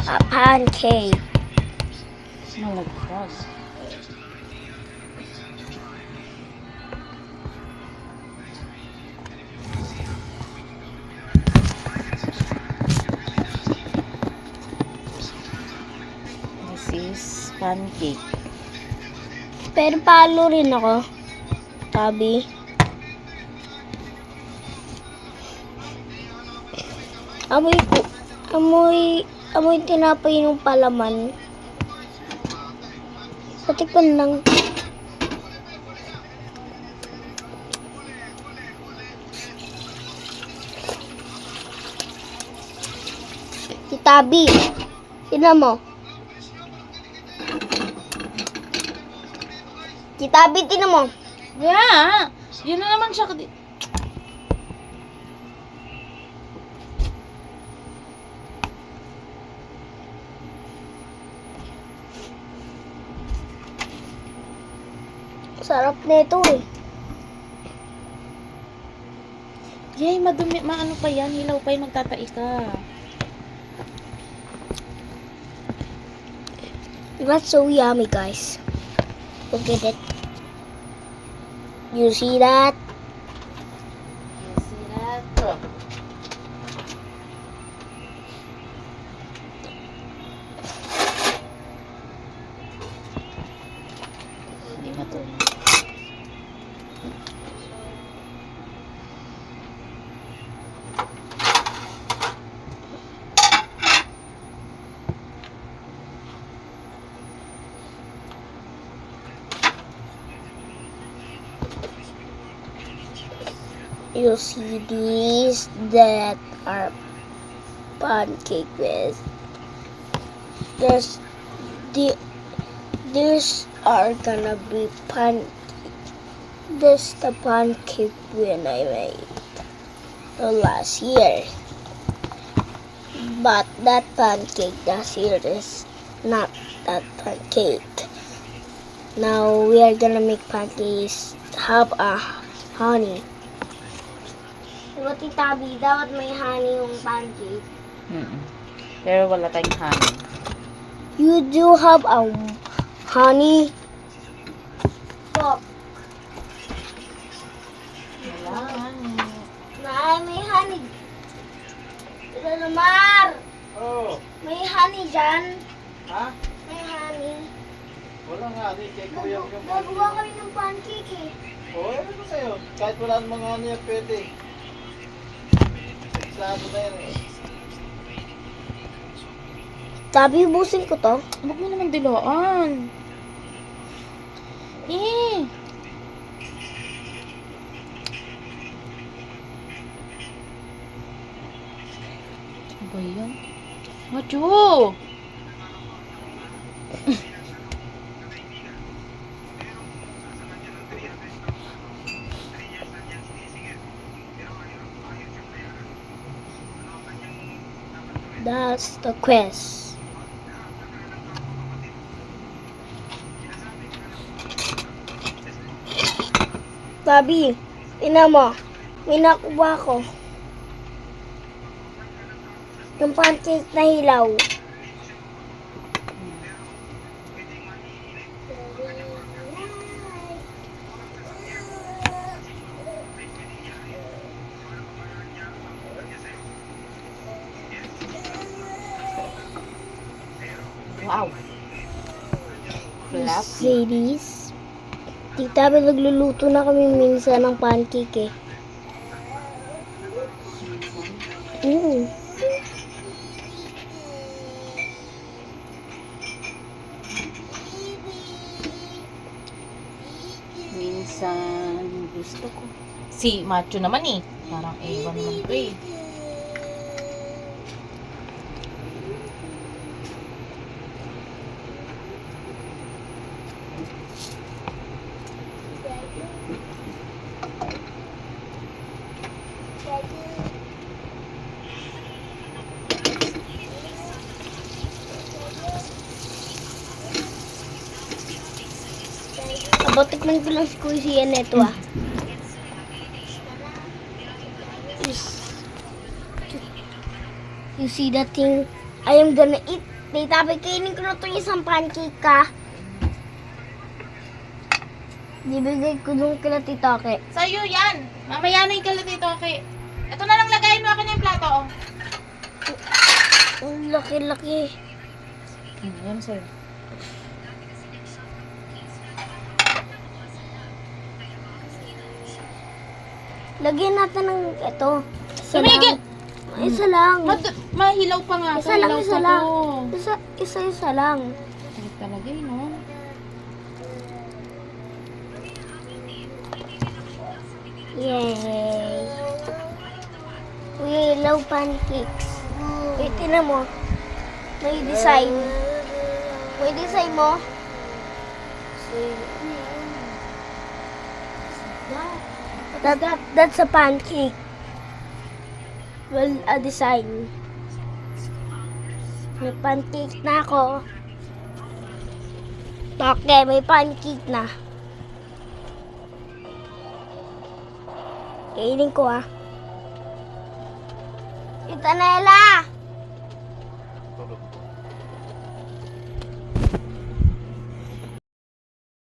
a pancake. Malaglag. This is pancake. Pero palo rin ako. Tabi. Amoy tinapay ng palaman. Patikpan lang. Tabi. Tignan mo. Tabi, tignan mo. Yeah! Yun na naman siya. Sarap nito eh. Yay, madumi. Maano pa yan? Hilaw pa yung magtatai ka. That's so yummy, guys. Look at it. You see that? You see that? Hindi matuloy. You see these that are pancake with. These are gonna be this the pancake when I made last year. But that pancake this year is not that pancake. Now we are gonna make pancakes have a honey. Diba, Titabi, dapat may honey yung pancake. Pero wala tayong honey. You do have a honey? Pop. Wala honey. May honey. Ito Lamar. Oh, May honey dyan. ha? May honey. Wala nga, ni kay Kuya yung Gagawa kami ng pancake eh. Oh, ano ko sa'yo? Kahit wala namang ano yan, pwede. Sagsado na yan eh. Tabi, busin ko to. Huwag mo naman dilaan. Eh! Ano ba yan? Macho! That's the quest. Tabi, ina mo. May nakuha ko. Yung pancake na hilaw. Wow! Fluffy. See this? Tita, nagluluto na kami minsan ng pancake eh. Minsan gusto ko. Si Macho naman eh. Parang ewan naman to eh. Tikman ko lang si Kuya siya neto ah. You see that thing? I am gonna eat Tita, kainin ko na itong isang pancake ka. Bibigay ko dun kila Tita Ke. Sa'yo yan. Mamaya na yung kalat dito, okay? Ito na lang lagayin mo akin na yung plato, oh. Ang laki-laki. Yan, sir. Lagyan natin ng ito. Isa Tumigil! lang. Isa lang. Mahilaw pa nga. Isa lang, Mahilaw isa pa lang. to. Isa lang. Ay, talaga yun, no? Yay! We love pancakes. Wait, tinan mo. May design. May design mo. That's a pancake. Well, a design. May pancake na ako. Okay, may pancake na. Kainin ko ah. Tita Nela!